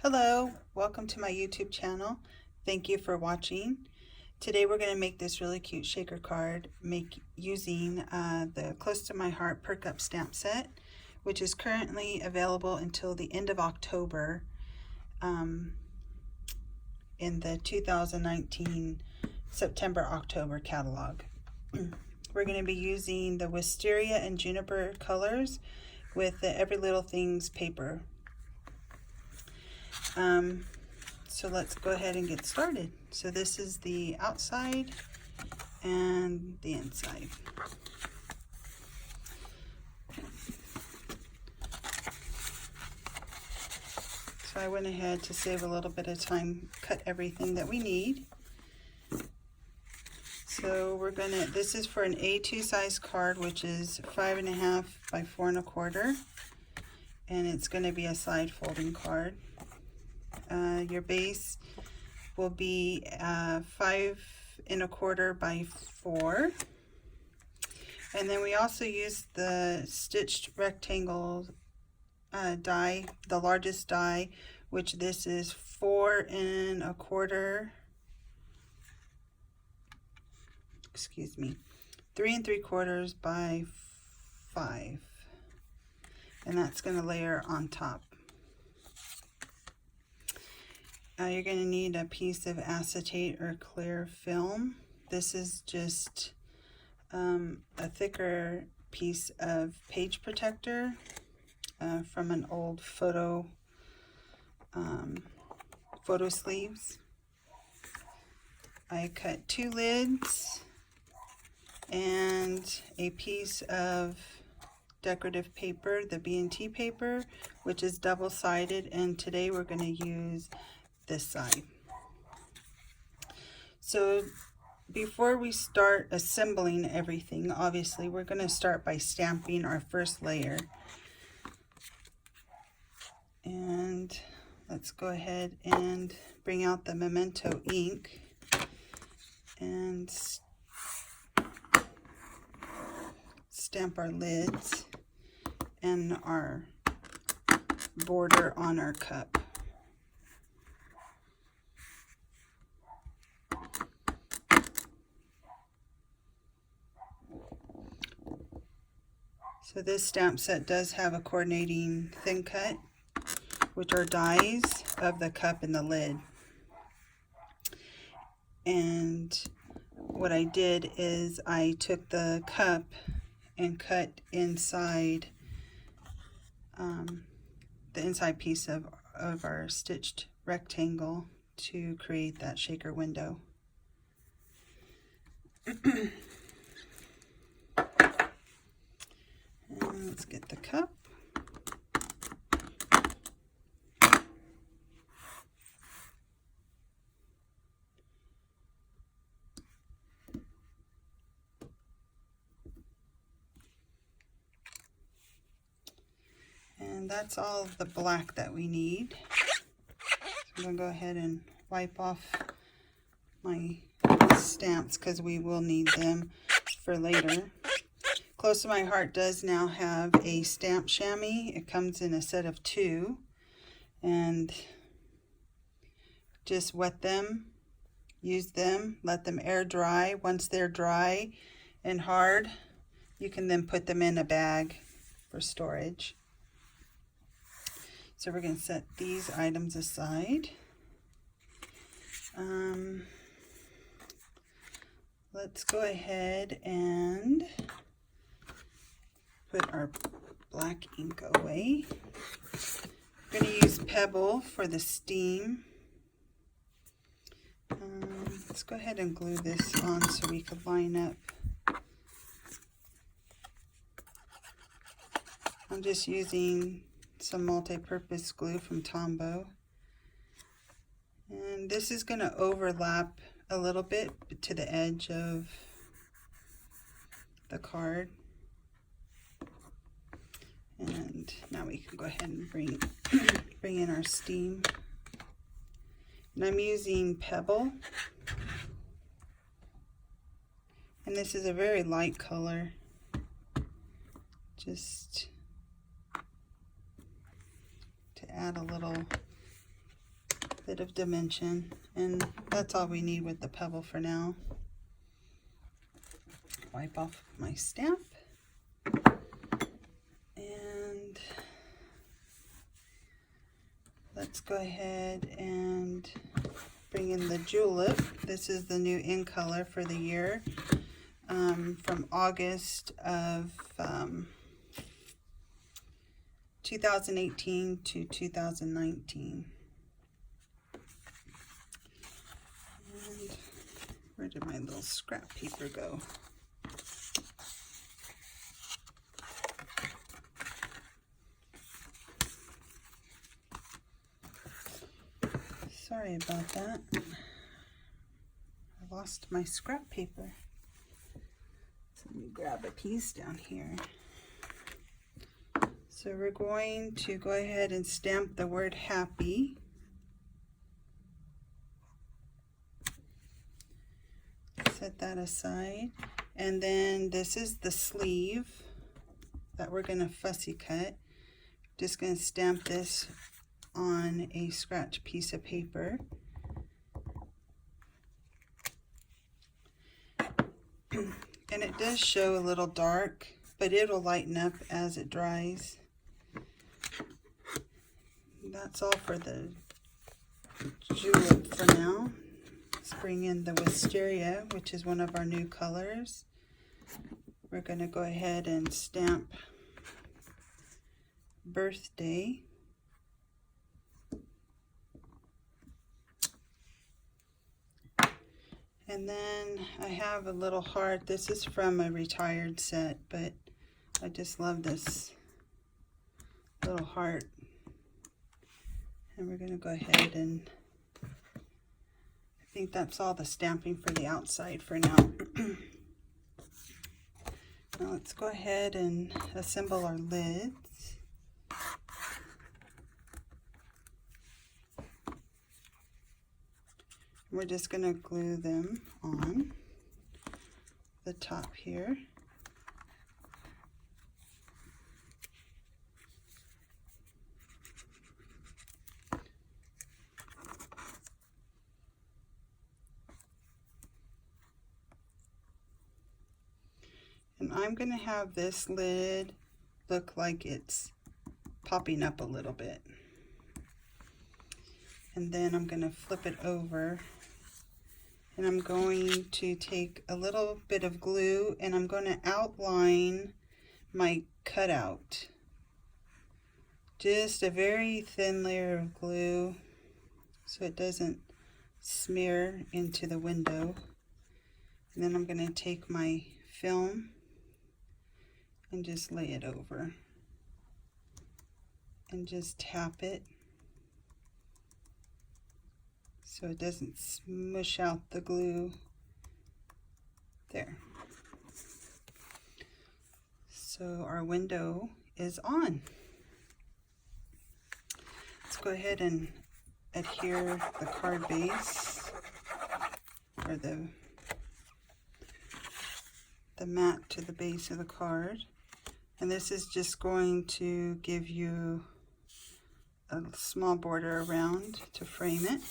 Hello, welcome to my YouTube channel. Thank you for watching. Today we're going to make this really cute shaker card using the Close to My Heart Perk Up stamp set, which is currently available until the end of October in the 2019 September-October catalog. We're going to be using the Wisteria and Juniper colors with the Every Little Things paper. So let's go ahead and get started. So this is the outside and the inside. So I went ahead to save a little bit of time, cut everything that we need. So we're gonna, this is for an A2 size card, which is 5.5 by 4 1/4, and it's gonna be a side folding card. Your base will be 5 1/4 by 4, and then we also use the stitched rectangle die, the largest die, which this is 4 1/4. Excuse me, 3 3/4 by 5, and that's going to layer on top. You're going to need a piece of acetate or clear film. This is just a thicker piece of page protector from an old photo sleeves. I cut 2 lids and a piece of decorative paper, the B&T paper, which is double-sided, and today we're going to use this side. So before we start assembling everything, obviously we're going to start by stamping our first layer. And let's go ahead and bring out the Memento ink and stamp our lids and our border on our cup. So this stamp set does have a coordinating thin cut, which are dies of the cup and the lid. And what I did is I took the cup and cut inside the inside piece of our stitched rectangle to create that shaker window. And let's get the cup. And that's all the black that we need. So I'm going to go ahead and wipe off my stamps because we will need them for later. Close to My Heart does now have a stamp chamois. It comes in a set of 2, and just wet them, use them, let them air dry. Once they're dry and hard, you can then put them in a bag for storage. So we're going to set these items aside. Let's go ahead and put our black ink away. I'm going to use Pebble for the steam. Let's go ahead and glue this on so we can line up. I'm just using some multi-purpose glue from Tombow. And this is going to overlap a little bit to the edge of the card. And now we can go ahead and bring in our steam. And I'm using Pebble. And this is a very light color. Just to add a little bit of dimension, and that's all we need with the pebble for now. Wipe off my stamp, and let's go ahead and bring in the julep. This is the new in color for the year, from August of 2018 to 2019. And where did my little scrap paper go? Sorry about that. I lost my scrap paper. So let me grab a piece down here. So we're going to go ahead and stamp the word happy. Set that aside. And then this is the sleeve that we're going to fussy cut. Just going to stamp this on a scratch piece of paper. And it does show a little dark, but it'll lighten up as it dries. That's all for the julep for now. Let's bring in the wisteria, which is one of our new colors. We're going to go ahead and stamp birthday. And then I have a little heart. This is from a retired set, but I just love this little heart. And we're going to go ahead and I think that's all the stamping for the outside for now. Now let's go ahead and assemble our lids. We're just going to glue them on the top here. And I'm going to have this lid look like it's popping up a little bit. And then I'm going to flip it over. And I'm going to take a little bit of glue and I'm going to outline my cutout. Just a very thin layer of glue so it doesn't smear into the window. And then I'm going to take my film and just lay it over. And just tap it so it doesn't smush out the glue. There. So our window is on. Let's go ahead and adhere the card base, or the mat to the base of the card. And this is just going to give you a small border around to frame it.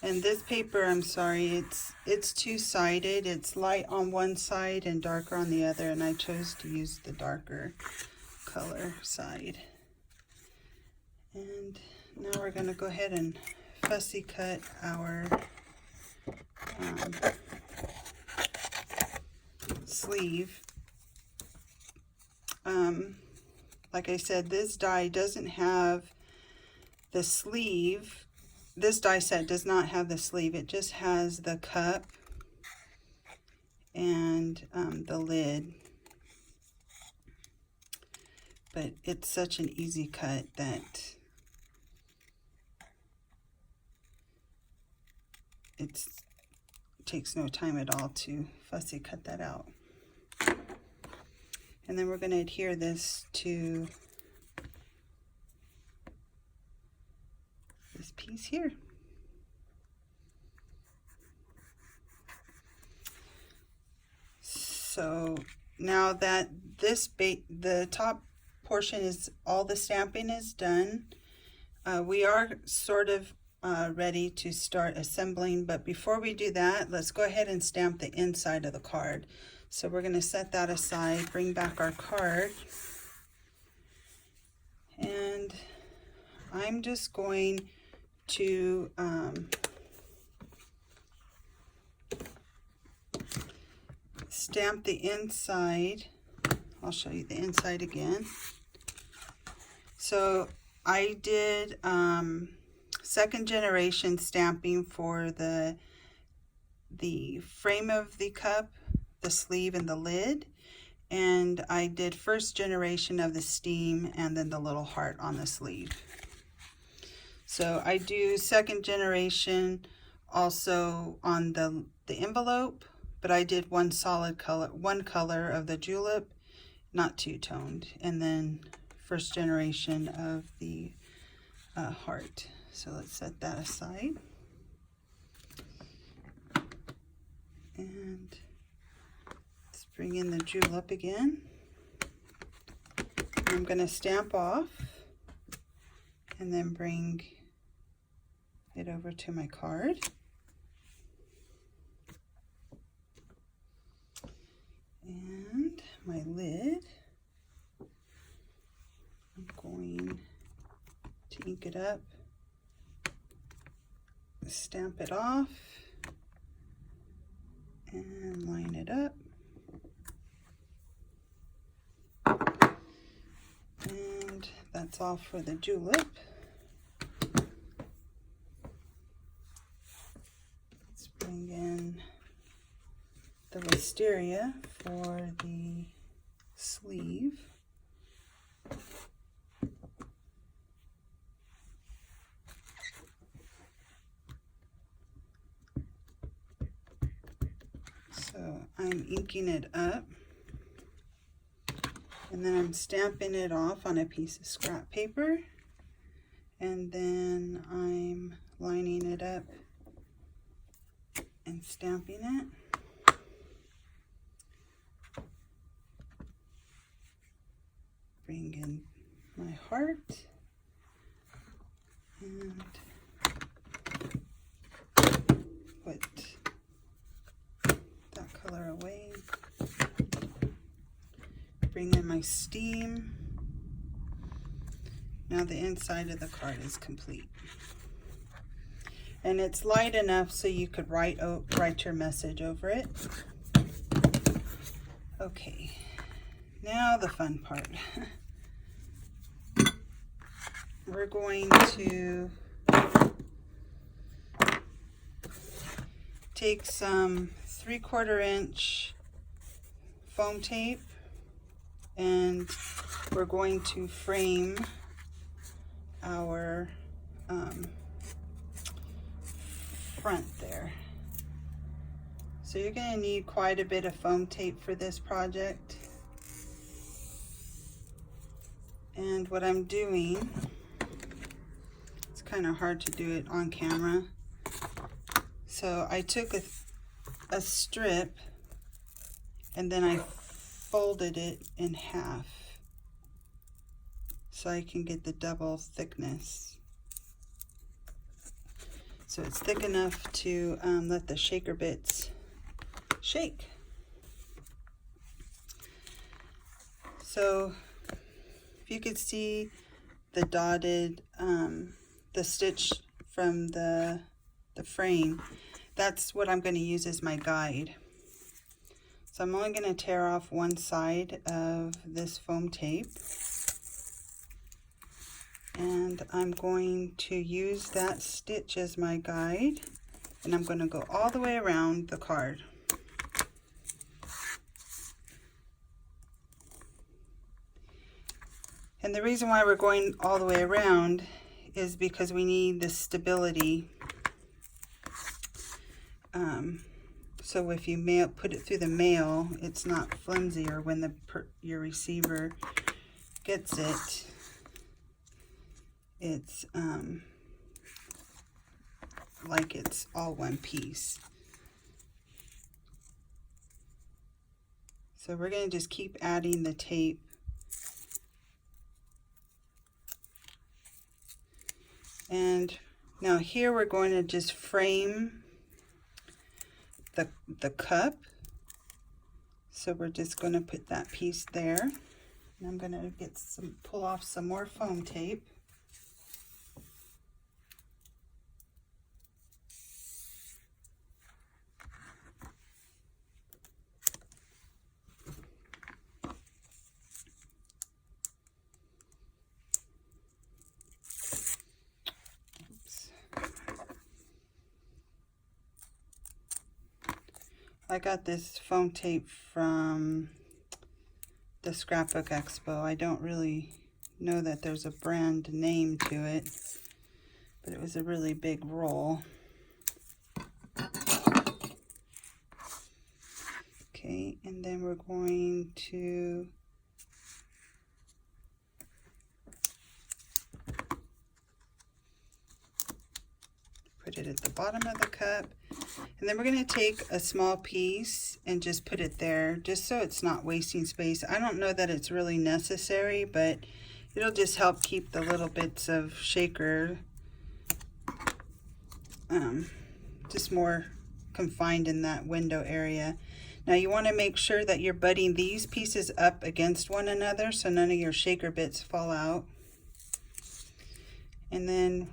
And this paper, I'm sorry, it's two-sided. It's light on one side and darker on the other, and I chose to use the darker color side. And now we're going to go ahead and fussy cut our sleeve. Like I said, this die doesn't have the sleeve. This die set does not have the sleeve. It just has the cup and the lid. But it's such an easy cut that it takes no time at all to fussy cut that out. And then we're going to adhere this to this piece here. So now that the top portion is all the stamping is done, We are sort of ready to start assembling, but before we do that, let's go ahead and stamp the inside of the card. So we're going to set that aside, bring back our card, and I'm just going to stamp the inside. I'll show you the inside again. So I did second generation stamping for the frame of the cup, the sleeve, and the lid. And I did first generation of the steam and then the little heart on the sleeve. So I do second generation also on the envelope, but I did one color of the julep, not two-toned, and then first generation of the heart. So let's set that aside. And let's bring in the julep again. I'm going to stamp off and then bring it over to my card. And my lid, I'm going to ink it up, stamp it off, and line it up. And that's all for the julep. Let's bring in the wisteria for the sleeve. So I'm inking it up, and then I'm stamping it off on a piece of scrap paper, and then I'm lining it up and stamping it. Bring in my heart and put that color away. Bring in my steam. Now the inside of the card is complete. And it's light enough so you could write your message over it. Okay, now the fun part. We're going to take some 3/4 inch foam tape, and we're going to frame our front there. So you're going to need quite a bit of foam tape for this project. And what I'm doing, it's kind of hard to do it on camera. So I took a strip and then I folded it in half so I can get the double thickness. So it's thick enough to let the shaker bits shake. So if you could see the dotted, the stitch from the frame, that's what I'm going to use as my guide. So I'm only going to tear off one side of this foam tape, and I'm going to use that stitch as my guide, and I'm going to go all the way around the card. And the reason why we're going all the way around is because we need the stability. So if you put it through the mail, it's not flimsy, or when your receiver gets it, it's like it's all one piece. So we're going to just keep adding the tape. And now here we're going to just frame the cup. So we're just going to put that piece there. And I'm going to pull off some more foam tape. I got this foam tape from the Scrapbook Expo. I don't really know that there's a brand name to it, but it was a really big roll. Okay, and then we're going to put it at the bottom of the cup. And then we're going to take a small piece and just put it there, just so it's not wasting space. I don't know that it's really necessary, but it'll just help keep the little bits of shaker just more confined in that window area. Now you want to make sure that you're butting these pieces up against one another so none of your shaker bits fall out. And then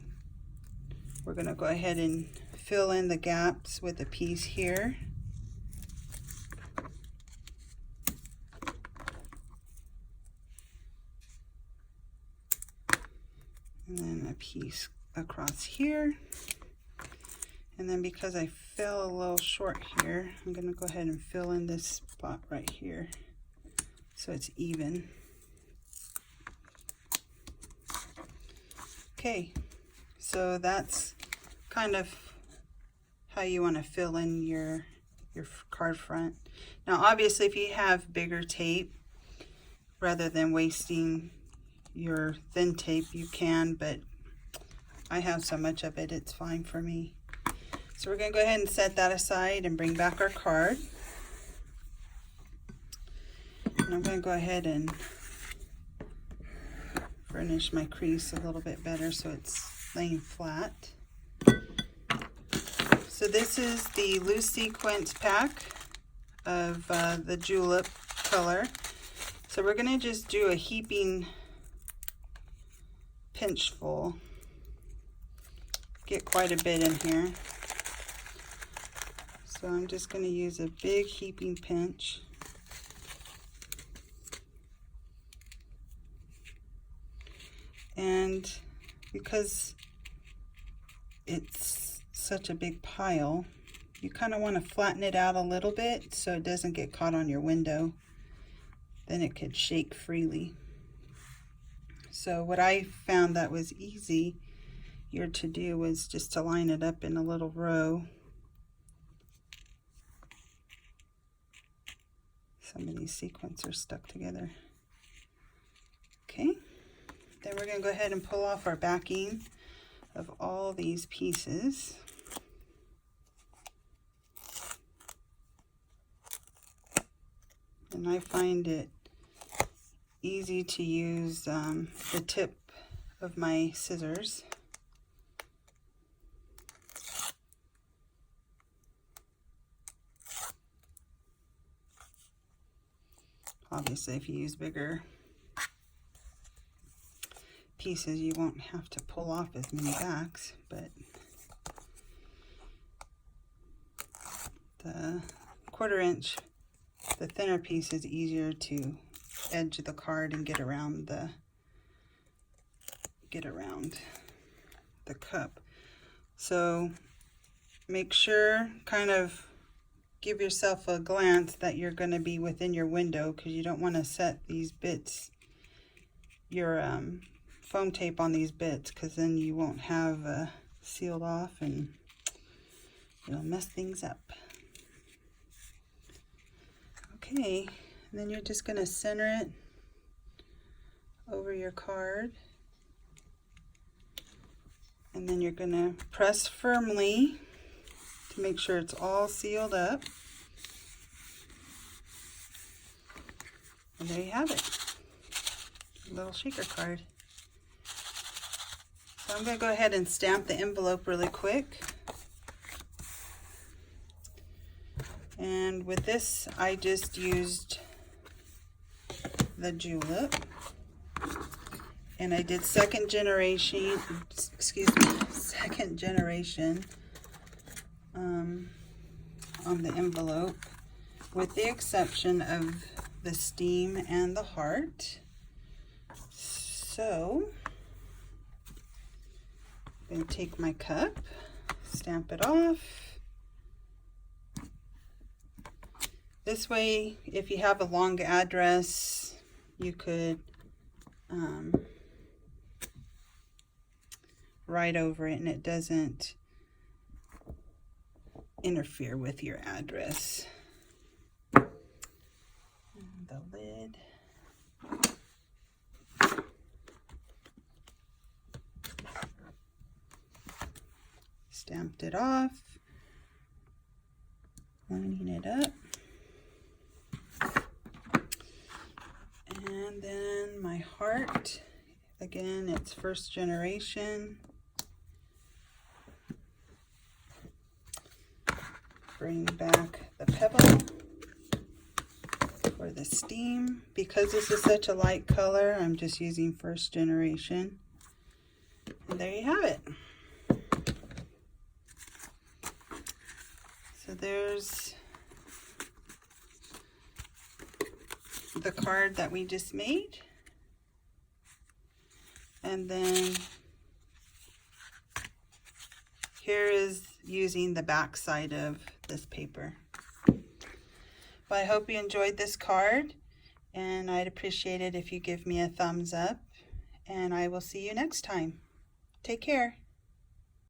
we're going to go ahead and fill in the gaps with a piece here. And then a piece across here. And then because I fell a little short here, I'm going to go ahead and fill in this spot right here so it's even. Okay, so that's kind of how you want to fill in your card front. Now obviously if you have bigger tape, rather than wasting your thin tape, you can, but I have so much of it, it's fine for me. So we're going to go ahead and set that aside and bring back our card. And I'm going to go ahead and furnish my crease a little bit better so it's laying flat. So this is the loose sequence pack of the julep color. So we're going to just do a heaping pinch full. Get quite a bit in here. So I'm just going to use a big heaping pinch. And because it's such a big pile, you kind of want to flatten it out a little bit so it doesn't get caught on your window. Then it could shake freely. So what I found that was easy here to do was just to line it up in a little row. Some of these sequins are stuck together. Okay, then we're going to go ahead and pull off our backing of all these pieces. And I find it easy to use the tip of my scissors. Obviously, if you use bigger pieces, you won't have to pull off as many backs, but the 1/4 inch, the thinner piece, is easier to edge the card and get around the cup. So make sure, kind of give yourself a glance that you're going to be within your window, because you don't want to set these bits, your foam tape on these bits, because then you won't have sealed off and it'll mess things up. Okay, and then you're just going to center it over your card, and then you're going to press firmly to make sure it's all sealed up. And there you have it, a little shaker card. So I'm going to go ahead and stamp the envelope really quick. And with this, I just used the julep. And I did second generation on the envelope, with the exception of the steam and the heart. So I'm going to take my cup, stamp it off. This way, if you have a long address, you could write over it and it doesn't interfere with your address. And the lid. Stamped it off, lining it up. And then my heart, again, it's first generation. Bring back the pebble for the steam. Because this is such a light color, I'm just using first generation. And there you have it. So there's the card that we just made. And then here is using the back side of this paper. Well, I hope you enjoyed this card, and I'd appreciate it if you give me a thumbs up, and I will see you next time. Take care.